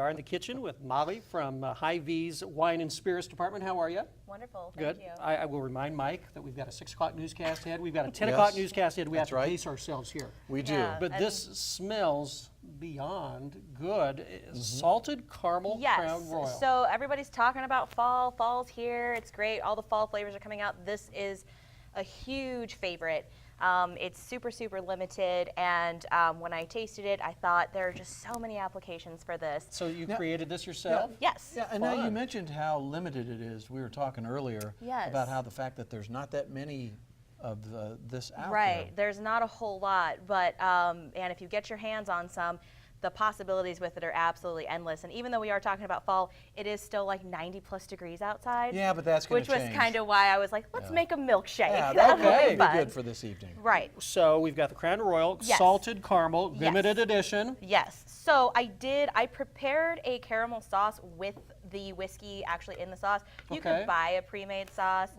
are in the kitchen with Molly from Hy-Vee's Wine and Spirits Department. How are you? Wonderful, Good. thank you. I will remind Mike that we've got a 6 o'clock newscast ahead. We've got a 10 o'clock newscast ahead. We have to pace ourselves here. We do. Yeah. But this smells beyond good. Salted caramel crown royal. So everybody's talking about fall. Fall's here. It's great. All the fall flavors are coming out. This is a huge favorite. It's super, super limited, and when I tasted it, I thought there are just so many applications for this. So you created this yourself? Yes. Yeah, and now you mentioned how limited it is. We were talking earlier Yes. about how the fact that there's not that many of this out Right. there. There's not a whole lot, but and if you get your hands on some, the possibilities with it are absolutely endless. And even though we are talking about fall, it is still like 90+ degrees outside. Yeah, but that's going to change. Which was kind of why I was like, let's make a milkshake. Yeah, That'll that be would be fun. good for this evening. Right. So we've got the Crown Royal, Yes. salted caramel, limited edition. Yes. So I prepared a caramel sauce with the whiskey actually in the sauce. You could buy a pre-made sauce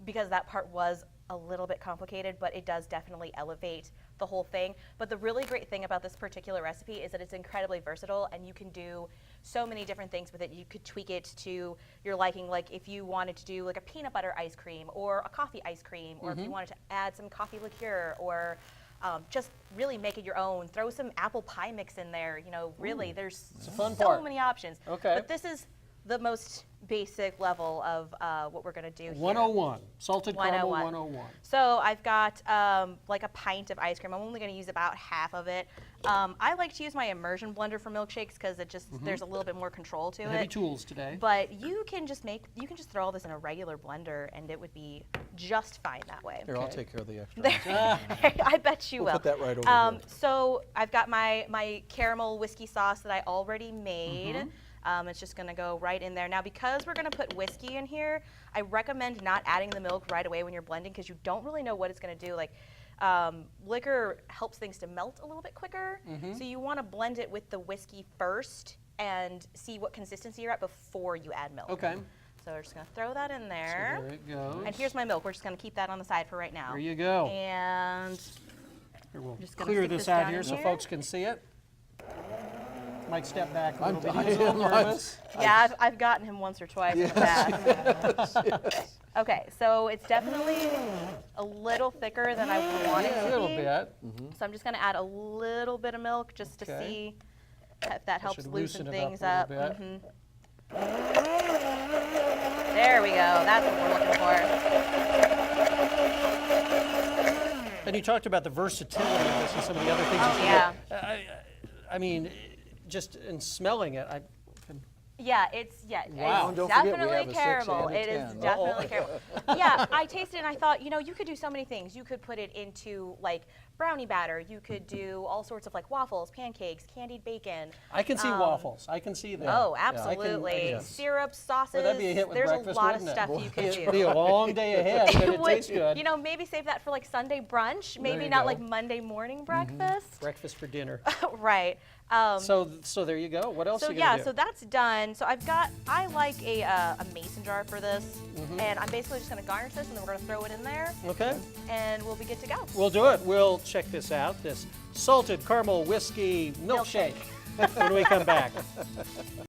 because that part was a little bit complicated, but it does definitely elevate the whole thing. But the really great thing about this particular recipe is that it's incredibly versatile, and you can do so many different things with it. You could tweak it to your liking, like if you wanted to do like a peanut butter ice cream or a coffee ice cream, or if you wanted to add some coffee liqueur, or just really make it your own. Throw some apple pie mix in there. You know, really, there's so many options. Okay. But this is the most basic level of what we're going to do here. 101, salted caramel 101. So I've got like a pint of ice cream. I'm only going to use about half of it. I like to use my immersion blender for milkshakes because it just there's a little bit more control to it. Heavy tools today. But you can just throw all this in a regular blender and it would be just fine that way. Here, I'll take care of the extra. I bet you will. Put that right over here. So I've got my caramel whiskey sauce that I already made. It's just going to go right in there. Now, because we're going to put whiskey in here, I recommend not adding the milk right away when you're blending because you don't really know what it's going to do. Like, liquor helps things to melt a little bit quicker, so you want to blend it with the whiskey first and see what consistency you're at before you add milk. Okay. So we're just going to throw that in there. So there it goes. And here's my milk. We're just going to keep that on the side for right now. There you go. And Here, we'll just gonna clear stick this this out down here in so here. folks can see it. Might step back a little bit. I He's a little am. nervous. yeah, I've gotten him once or twice in the past. Okay, so it's definitely a little thicker than I want it to be. A little bit. So I'm just going to add a little bit of milk just to see if that helps should loosen loosen it things up up. a little bit. There we go. That's what we're looking for. And you talked about the versatility of this and some of the other things. Oh, you yeah. I mean, just in smelling it, I can. Yeah, it's Wow. it's Don't forget we definitely have a 6 caramel. and a It is 10. definitely caramel. Yeah, I tasted it and I thought, you know, you could do so many things. You could put it into like brownie batter. You could do all sorts of like waffles, pancakes, candied bacon. I can see waffles. I can see that. Oh, I absolutely. can- Syrups, sauces. Well, that'd be a hit with There's breakfast, a lot of wouldn't it? stuff you could It'd be do. a long day ahead, but it Would- tastes good. You know, maybe save that for like Sunday brunch. Maybe you not go. like Monday morning breakfast. Breakfast for dinner. Right. So there you go. What else So are you gonna yeah, do? so that's done. So I like a mason jar for this, and I'm basically just going to garnish this, and then we're going to throw it in there, Okay. and we'll be good to go. We'll do it. We'll check this out. This salted caramel whiskey milkshake when we come back.